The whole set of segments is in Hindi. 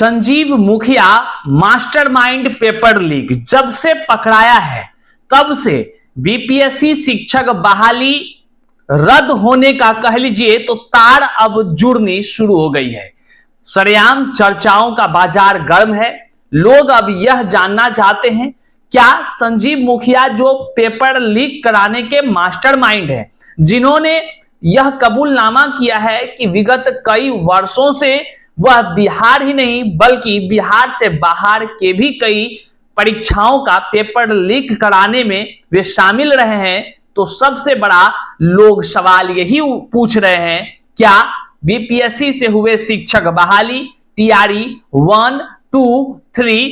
संजीव मुखिया मास्टरमाइंड पेपर लीक जब से पकड़ाया है तब से बीपीएससी शिक्षक बहाली रद्द होने का कह लीजिए तो तार अब जुड़नी शुरू हो गई है। सरेआम चर्चाओं का बाजार गर्म है। लोग अब यह जानना चाहते हैं क्या संजीव मुखिया जो पेपर लीक कराने के मास्टरमाइंड हैं, जिन्होंने यह कबूलनामा किया है कि विगत कई वर्षों से वह बिहार ही नहीं बल्कि बिहार से बाहर के भी कई परीक्षाओं का पेपर लीक कराने में वे शामिल रहे हैं, तो सबसे बड़ा लोग सवाल यही पूछ रहे हैं क्या बीपीएससी से हुए शिक्षक बहाली टीआरई 1, 2, 3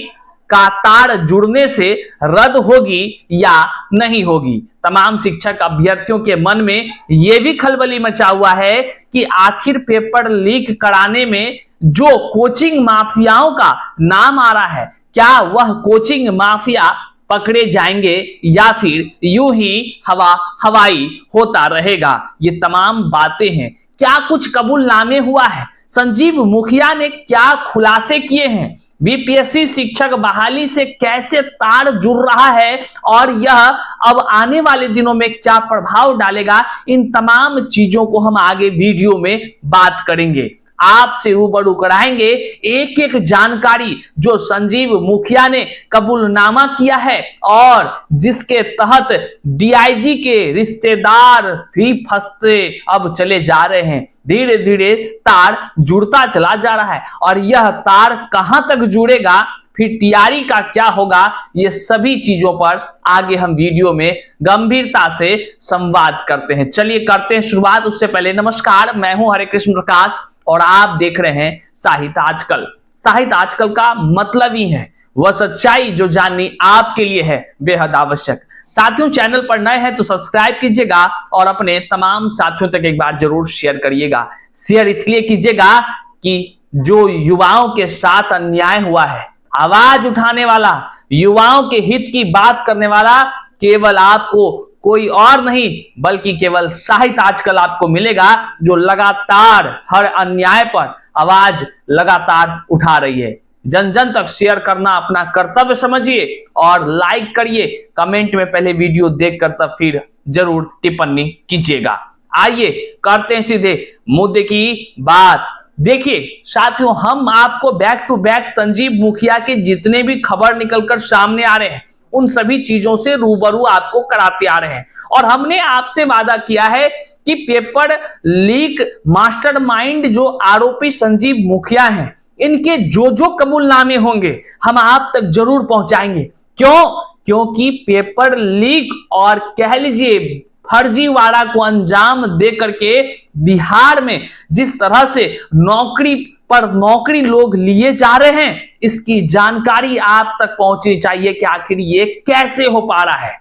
का तार जुड़ने से रद्द होगी या नहीं होगी। तमाम शिक्षक अभ्यर्थियों के मन में यह भी खलबली मचा हुआ है कि आखिर पेपर लीक कराने में जो कोचिंग माफियाओं का नाम आ रहा है, क्या वह कोचिंग माफिया पकड़े जाएंगे या फिर यूं ही हवाई होता रहेगा। ये तमाम बातें हैं। क्या कुछ कबूलनामे हुआ है, संजीव मुखिया ने क्या खुलासे किए हैं, बीपीएससी शिक्षक बहाली से कैसे तार जुड़ रहा है और यह अब आने वाले दिनों में क्या प्रभाव डालेगा, इन तमाम चीजों को हम आगे वीडियो में बात करेंगे। आपसे रूबरू कराएंगे एक एक जानकारी जो संजीव मुखिया ने कबूलनामा किया है और जिसके तहत डीआईजी के रिश्तेदार भी फंसते अब चले जा रहे हैं। धीरे धीरे तार जुड़ता चला जा रहा है और यह तार कहां तक जुड़ेगा, फिर टीआरई का क्या होगा, ये सभी चीजों पर आगे हम वीडियो में गंभीरता से संवाद करते हैं। चलिए करते हैं शुरुआत। उससे पहले नमस्कार, मैं हूं हरे कृष्ण प्रकाश और आप देख रहे हैं साहित्य आजकल। साहित्य आजकल का मतलब ही है वह सच्चाई जो जाननी आपके लिए है बेहद आवश्यक। साथियों, चैनल पर नए हैं तो सब्सक्राइब कीजिएगा और अपने तमाम साथियों तक एक बार जरूर शेयर करिएगा। शेयर इसलिए कीजिएगा कि जो युवाओं के साथ अन्याय हुआ है, आवाज उठाने वाला, युवाओं के हित की बात करने वाला केवल आपको कोई और नहीं बल्कि केवल साहित्य आजकल आपको मिलेगा, जो लगातार हर अन्याय पर आवाज लगातार उठा रही है। जन जन तक शेयर करना अपना कर्तव्य समझिए और लाइक करिए, कमेंट में पहले वीडियो देखकर तब फिर जरूर टिप्पणी कीजिएगा। आइए करते हैं सीधे मुद्दे की बात। देखिए साथियों, हम आपको बैक टू बैक संजीव मुखिया के जितने भी खबर निकलकर सामने आ रहे हैं उन सभी चीजों से रूबरू आपको कराते आ रहे हैं और हमने आपसे वादा किया है कि पेपर लीक मास्टरमाइंड जो आरोपी संजीव मुखिया हैं, इनके जो जो कबूलनामे होंगे हम आप तक जरूर पहुंचाएंगे। क्यों? क्योंकि पेपर लीक और कह लीजिए फर्जीवाड़ा को अंजाम दे करके बिहार में जिस तरह से नौकरी पर नौकरी लोग लिए जा रहे हैं, इसकी जानकारी आप तक पहुंचनी चाहिए कि आखिर ये कैसे हो पा रहा है।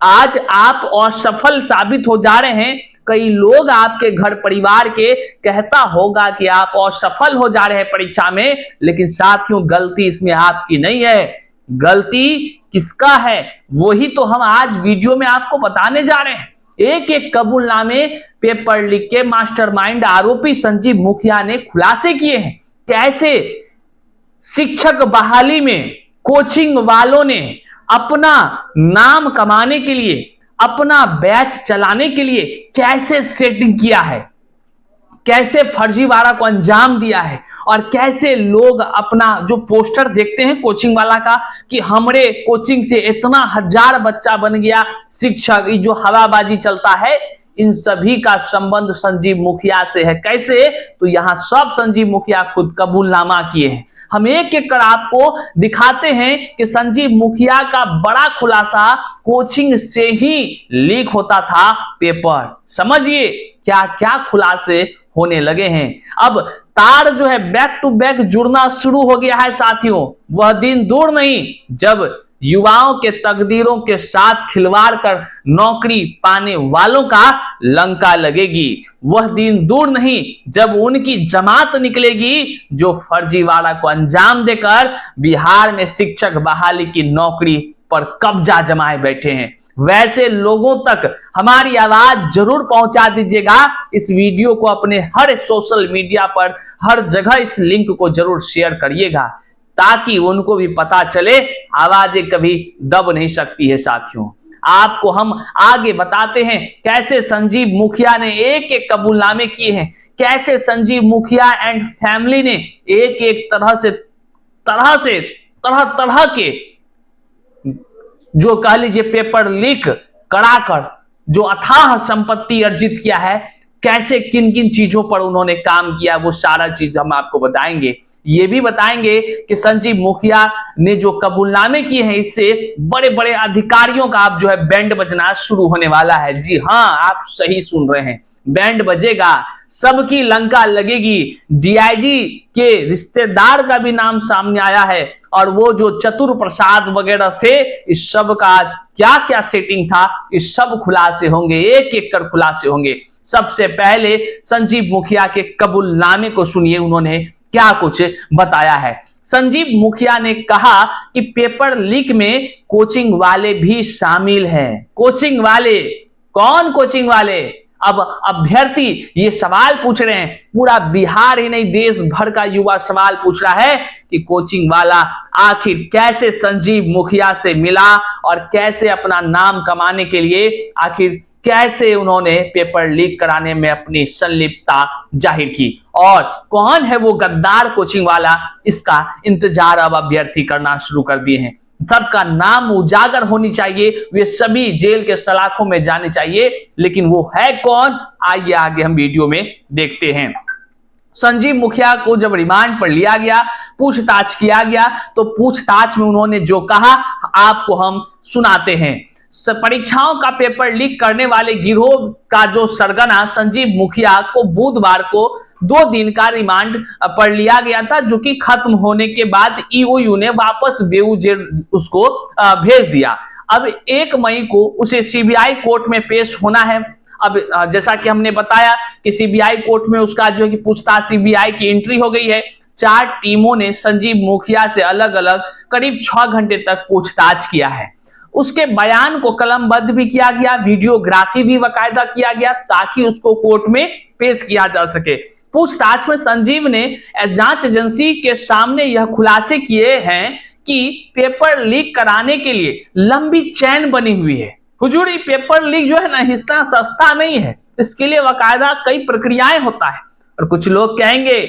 आज आप असफल साबित हो जा रहे हैं। कई लोग आपके घर परिवार के कहता होगा कि आप असफल हो जा रहे हैं परीक्षा में, लेकिन साथियों गलती इसमें आपकी नहीं है। गलती किसका है वही तो हम आज वीडियो में आपको बताने जा रहे हैं। एक एक कबूलनामे पेपर लीक के मास्टरमाइंड आरोपी संजीव मुखिया ने खुलासे किए हैं। कैसे शिक्षक बहाली में कोचिंग वालों ने अपना नाम कमाने के लिए, अपना बैच चलाने के लिए कैसे सेटिंग किया है, कैसे फर्जीवाड़ा को अंजाम दिया है और कैसे लोग अपना जो पोस्टर देखते हैं कोचिंग वाला का कि हमरे कोचिंग से इतना 1000 बच्चा बन गया शिक्षक, ये जो हवाबाजी चलता है, इन सभी का संबंध संजीव मुखिया से है। कैसे? तो यहां सब संजीव मुखिया खुद कबूलनामा किए हैं। हम एक एक कर आपको दिखाते हैं कि संजीव मुखिया का बड़ा खुलासा कोचिंग से ही लीक होता था पेपर। समझिए क्या क्या खुलासे होने लगे हैं। अब तार जो है बैक टू बैक जुड़ना शुरू हो गया है साथियों। वह दिन दूर नहीं जब युवाओं के तकदीरों के साथ खिलवाड़ कर नौकरी पाने वालों का लंका लगेगी। वह दिन दूर नहीं जब उनकी जमात निकलेगी जो फर्जीवाड़ा को अंजाम देकर बिहार में शिक्षक बहाली की नौकरी पर कब्जा जमाए बैठे हैं। वैसे लोगों तक हमारी आवाज जरूर पहुंचा दीजिएगा। इस वीडियो को अपने हर सोशल मीडिया पर हर जगह इस लिंक को जरूर शेयर करिएगा, ताकि उनको भी पता चले आवाजें कभी दब नहीं सकती है। साथियों, आपको हम आगे बताते हैं कैसे संजीव मुखिया ने एक एक कबूलनामे किए हैं, कैसे संजीव मुखिया एंड फैमिली ने एक एक तरह के जो कह लीजिए पेपर लीक कराकर जो अथाह संपत्ति अर्जित किया है, कैसे किन किन चीजों पर उन्होंने काम किया, वो सारा चीज हम आपको बताएंगे। ये भी बताएंगे कि संजीव मुखिया ने जो कबूलनामे किए हैं, इससे बड़े बड़े अधिकारियों का अब जो है बैंड बजना शुरू होने वाला है। जी हाँ, आप सही सुन रहे हैं, बैंड बजेगा, सबकी लंका लगेगी। डीआईजी के रिश्तेदार का भी नाम सामने आया है, और वो जो चतुर प्रसाद वगैरह से इस सब का क्या क्या सेटिंग था, इस सब खुलासे होंगे, एक एक कर खुलासे होंगे। सबसे पहले संजीव मुखिया के कबूलनामे को सुनिए, उन्होंने क्या कुछ बताया है। संजीव मुखिया ने कहा कि पेपर लीक में कोचिंग वाले भी शामिल हैं। कोचिंग वाले कौन? कोचिंग वाले अब अभ्यर्थी ये सवाल पूछ रहे हैं, पूरा बिहार ही नहीं देश भर का युवा सवाल पूछ रहा है कि कोचिंग वाला आखिर कैसे संजीव मुखिया से मिला और कैसे अपना नाम कमाने के लिए आखिर कैसे उन्होंने पेपर लीक कराने में अपनी संलिप्तता जाहिर की, और कौन है वो गद्दार कोचिंग वाला, इसका इंतजार अब अभ्यर्थी करना शुरू कर दिए हैं। सबका नाम उजागर होनी चाहिए, वे सभी जेल के सलाखों में जाने चाहिए, लेकिन वो है कौन, आइए आगे हम वीडियो में देखते हैं। संजीव मुखिया को जब रिमांड पर लिया गया, पूछताछ किया गया, तो पूछताछ में उन्होंने जो कहा आपको हम सुनाते हैं। परीक्षाओं का पेपर लीक करने वाले गिरोह का जो सरगना संजीव मुखिया को बुधवार को 2 दिन का रिमांड पर लिया गया था, जो कि खत्म होने के बाद ईओयू ने वापस बेऊ जेल उसको भेज दिया। अब 1 मई को उसे सीबीआई कोर्ट में पेश होना है। अब जैसा कि हमने बताया कि सीबीआई कोर्ट में उसका जो है कि पूछताछ सीबीआई की एंट्री हो गई है। 4 टीमों ने संजीव मुखिया से अलग अलग करीब 6 घंटे तक पूछताछ किया है। उसके बयान को कलमबद्ध भी किया गया, वीडियोग्राफी भी बाकायदा किया गया, ताकि उसको कोर्ट में पेश किया जा सके। पूछताछ में संजीव ने जांच एजेंसी के सामने यह खुलासे किए हैं कि पेपर लीक कराने के लिए लंबी चैन बनी हुई है। हुजूर, पेपर लीक जो है ना, इतना सस्ता नहीं है, इसके लिए बाकायदा कई प्रक्रियाएं होता है। और कुछ लोग कहेंगे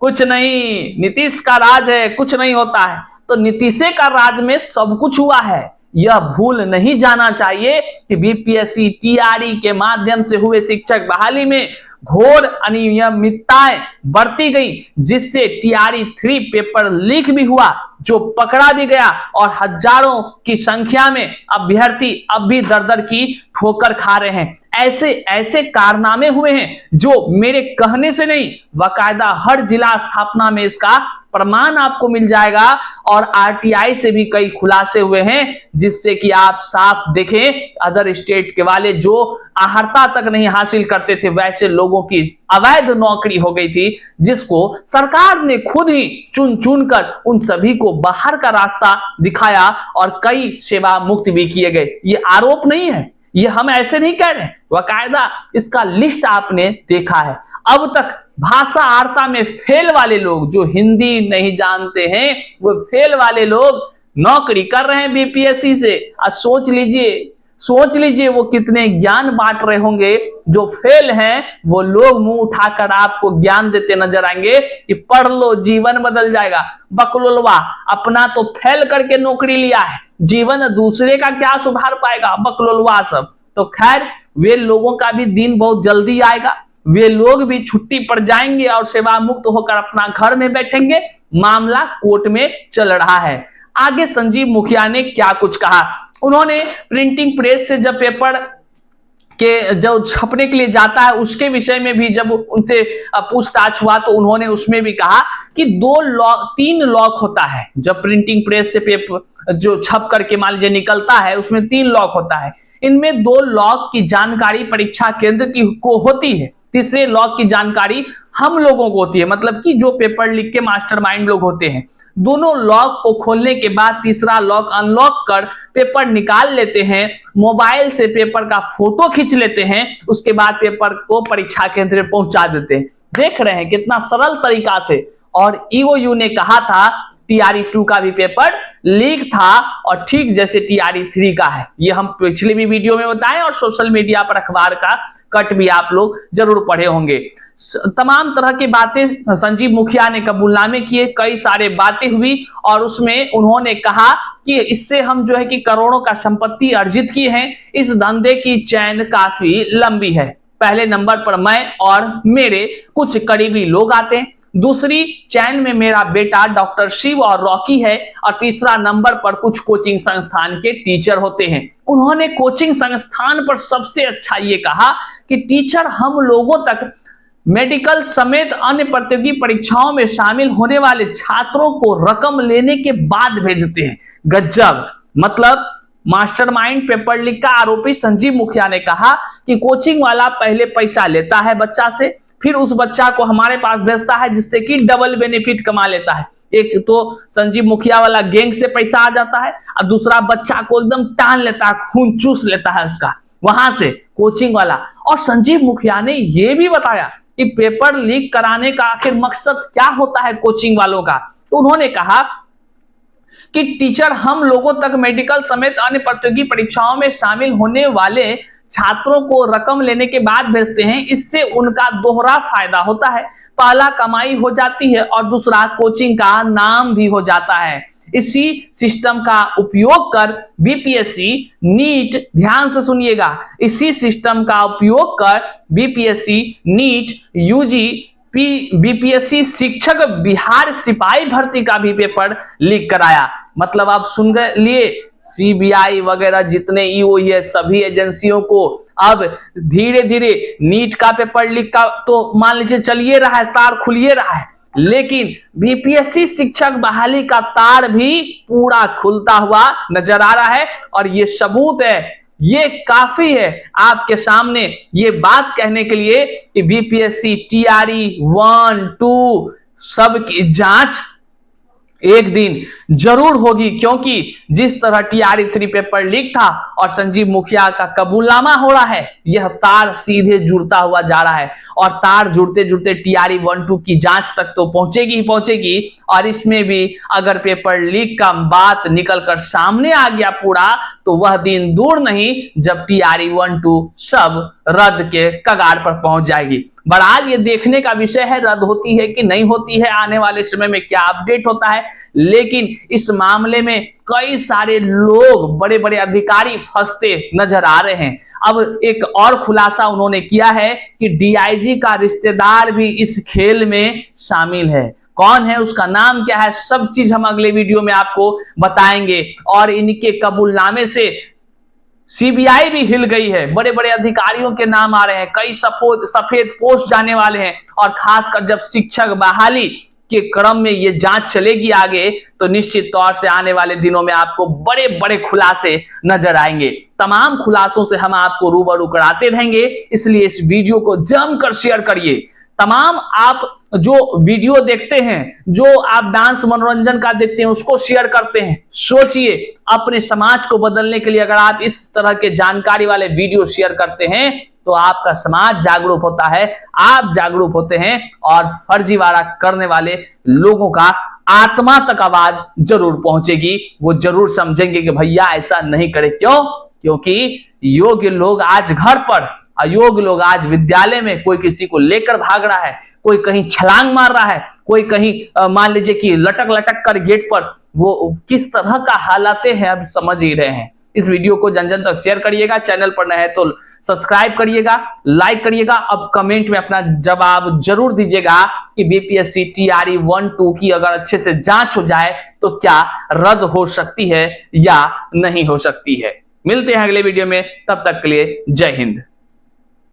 कुछ नहीं, नीतीश का राज है, कुछ नहीं होता है, तो नीतीशे का राज में सब कुछ हुआ है। यह भूल नहीं जाना चाहिए कि बीपीएससी टीआरई के माध्यम से हुए शिक्षक बहाली में घोर अनियमितताएं बरती गई, जिससे टीआरई 3 पेपर लीक भी हुआ, जो पकड़ा भी गया, और हजारों की संख्या में अभ्यर्थी अब भी दर-दर की ठोकर खा रहे हैं। ऐसे ऐसे कारनामे हुए हैं जो मेरे कहने से नहीं, बाकायदा हर जिला स्थापना में इसका प्रमाण आपको मिल जाएगा, और आरटीआई से भी कई खुलासे हुए हैं, जिससे कि आप साफ देखें अदर स्टेट के वाले जो अर्हता तक नहीं हासिल करते थे, वैसे लोगों की अवैध नौकरी हो गई थी, जिसको सरकार ने खुद ही चुन चुन कर उन सभी को बाहर का रास्ता दिखाया, और कई सेवा मुक्त भी किए गए। ये आरोप नहीं है, ये हम ऐसे नहीं कह रहे, बाकायदा इसका लिस्ट आपने देखा है। अब तक भाषा आर्ता में फेल वाले लोग, जो हिंदी नहीं जानते हैं, वो फेल वाले लोग नौकरी कर रहे हैं बीपीएससी से। सोच लीजिए वो कितने ज्ञान बांट रहे होंगे। जो फेल हैं वो लोग मुंह उठाकर आपको ज्ञान देते नजर आएंगे कि पढ़ लो, जीवन बदल जाएगा। बकलोलवा, अपना तो फेल करके नौकरी लिया है, जीवन दूसरे का क्या सुधार पाएगा? बकलोलवा सब। तो खैर, वे लोगों का भी दिन बहुत जल्दी आएगा, वे लोग भी छुट्टी पर जाएंगे और सेवा मुक्त होकर अपना घर में बैठेंगे। मामला कोर्ट में चल रहा है। आगे संजीव मुखिया ने क्या कुछ कहा, उन्होंने प्रिंटिंग प्रेस से जब पेपर के जो छपने के लिए जाता है, उसके विषय में भी जब उनसे पूछताछ हुआ, तो उन्होंने उसमें भी कहा कि 3 लॉक होता है। जब प्रिंटिंग प्रेस से पेपर जो छप करके मान लीजिए निकलता है, उसमें 3 लॉक होता है। इनमें 2 लॉक की जानकारी परीक्षा केंद्र की को होती है, तीसरे लॉक की जानकारी हम लोगों को होती है, मतलब कि जो पेपर लीक के मास्टरमाइंड लोग होते हैं। दोनों लॉक को खोलने के बाद तीसरा लॉक अनलॉक कर पेपर निकाल लेते हैं, मोबाइल से पेपर का फोटो खींच लेते हैं, उसके बाद पेपर को परीक्षा केंद्र में पहुंचा देते हैं। देख रहे हैं कितना सरल तरीका से। और ईओयू ने कहा था टीआरई 2 का भी पेपर लीक था और ठीक जैसे टीआरई 3 का है। ये हम पिछले भी वीडियो में बताएं और सोशल मीडिया पर अखबार का कट भी आप लोग जरूर पढ़े होंगे। तमाम तरह की बातें संजीव मुखिया ने कबूलनामे किए, कई सारे बातें हुई और उसमें उन्होंने कहा कि इससे हम जो है कि करोड़ों का संपत्ति अर्जित की है, इस धंधे की चैन काफी लंबी है। पहले नंबर पर मैं और मेरे कुछ करीबी लोग आते हैं, दूसरी चैन में मेरा बेटा डॉक्टर शिव और रॉकी है और तीसरा नंबर पर कुछ कोचिंग संस्थान के टीचर होते हैं। उन्होंने कोचिंग संस्थान पर सबसे अच्छा ये कहा कि टीचर हम लोगों तक मेडिकल समेत अन्य प्रतियोगी परीक्षाओं में शामिल होने वाले छात्रों को रकम लेने के बाद भेजते हैं। गजब, मतलब मास्टरमाइंड पेपर लीक का आरोपी संजीव मुखिया ने कहा कि कोचिंग वाला पहले पैसा लेता है बच्चा से, फिर उस बच्चा को हमारे पास भेजता है, जिससे कि डबल बेनिफिट कमा लेता है। एक तो संजीव मुखिया वाला गैंग से पैसा आ जाता है और दूसरा बच्चा को एकदम टान लेता है, खून चूस लेता है उसका वहां से कोचिंग वाला। और संजीव मुखिया ने यह भी बताया कि पेपर लीक कराने का आखिर मकसद क्या होता है कोचिंग वालों का। तो उन्होंने कहा कि टीचर हम लोगों तक मेडिकल समेत अन्य प्रतियोगी परीक्षाओं में शामिल होने वाले छात्रों को रकम लेने के बाद भेजते हैं। इससे उनका दोहरा फायदा होता है, पहला कमाई हो जाती है और दूसरा कोचिंग का नाम भी हो जाता है। इसी सिस्टम का उपयोग कर बीपीएससी नीट, ध्यान से सुनिएगा, इसी सिस्टम का उपयोग कर बीपीएससी नीट, यूजी, बीपीएससी शिक्षक बिहार सिपाही भर्ती का भी पेपर लीक कराया। मतलब आप सुन लिए, सीबीआई वगैरह जितने ईओई है सभी एजेंसियों को अब धीरे धीरे नीट का पेपर लीक का तो मान लीजिए चलिए रहा है, तार खुलिए रहा है, लेकिन बीपीएससी शिक्षक बहाली का तार भी पूरा खुलता हुआ नजर आ रहा है। और ये सबूत है, ये काफी है आपके सामने ये बात कहने के लिए कि बीपीएससी टीआरई 1, 2 सब की जांच एक दिन जरूर होगी, क्योंकि जिस तरह टीआरई 3 पेपर लीक था और संजीव मुखिया का कबूलनामा हो रहा है, यह तार सीधे जुड़ता हुआ जा रहा है और तार जुड़ते जुड़ते टीआरई 1, 2 की जांच तक तो पहुंचेगी ही पहुंचेगी। और इसमें भी अगर पेपर लीक का बात निकलकर सामने आ गया पूरा, तो वह दिन दूर नहीं जब टीआरई 1, 2 सब रद्द के कगार पर पहुंच जाएगी। बहरहाल ये देखने का विषय है रद्द होती है कि नहीं होती है, आने वाले समय में क्या अपडेट होता है। लेकिन इस मामले में कई सारे लोग, बड़े बड़े अधिकारी फंसते नजर आ रहे हैं। अब एक और खुलासा उन्होंने किया है कि डीआईजी का रिश्तेदार भी इस खेल में शामिल है। कौन है, उसका नाम क्या है, सब चीज हम अगले वीडियो में आपको बताएंगे। और इनके कबूलनामे से सीबीआई भी हिल गई है, बड़े बड़े अधिकारियों के नाम आ रहे हैं, कई सफेद पोस्ट जाने वाले हैं। और खासकर जब शिक्षक बहाली के क्रम में ये जांच चलेगी आगे, तो निश्चित तौर से आने वाले दिनों में आपको बड़े बड़े खुलासे नजर आएंगे। तमाम खुलासों से हम आपको रूबरू कराते रहेंगे, इसलिए इस वीडियो को जमकर शेयर करिए। तमाम आप जो वीडियो देखते हैं, जो आप डांस मनोरंजन का देखते हैं, उसको शेयर करते हैं। सोचिए, अपने समाज को बदलने के लिए अगर आप इस तरह के जानकारी वाले वीडियो शेयर करते हैं तो आपका समाज जागरूक होता है, आप जागरूक होते हैं और फर्जीवाड़ा करने वाले लोगों का आत्मा तक आवाज जरूर पहुंचेगी। वो जरूर समझेंगे कि भैया ऐसा नहीं करे। क्यों? क्योंकि योग्य लोग आज घर पर, अयोग्य लोग आज विद्यालय में, कोई किसी को लेकर भाग रहा है, कोई कहीं छलांग मार रहा है, कोई कहीं मान लीजिए कि लटक लटक कर गेट पर, वो किस तरह का हालातें हैं अब समझ ही रहे हैं। इस वीडियो को जन जन तक शेयर करिएगा, चैनल पर नए हैं तो सब्सक्राइब करिएगा, लाइक करिएगा। अब कमेंट में अपना जवाब जरूर दीजिएगा कि बीपीएससी टीआरई 1, 2 की अगर अच्छे से जांच हो जाए तो क्या रद्द हो सकती है या नहीं हो सकती है। मिलते हैं अगले वीडियो में, तब तक के लिए जय हिंद।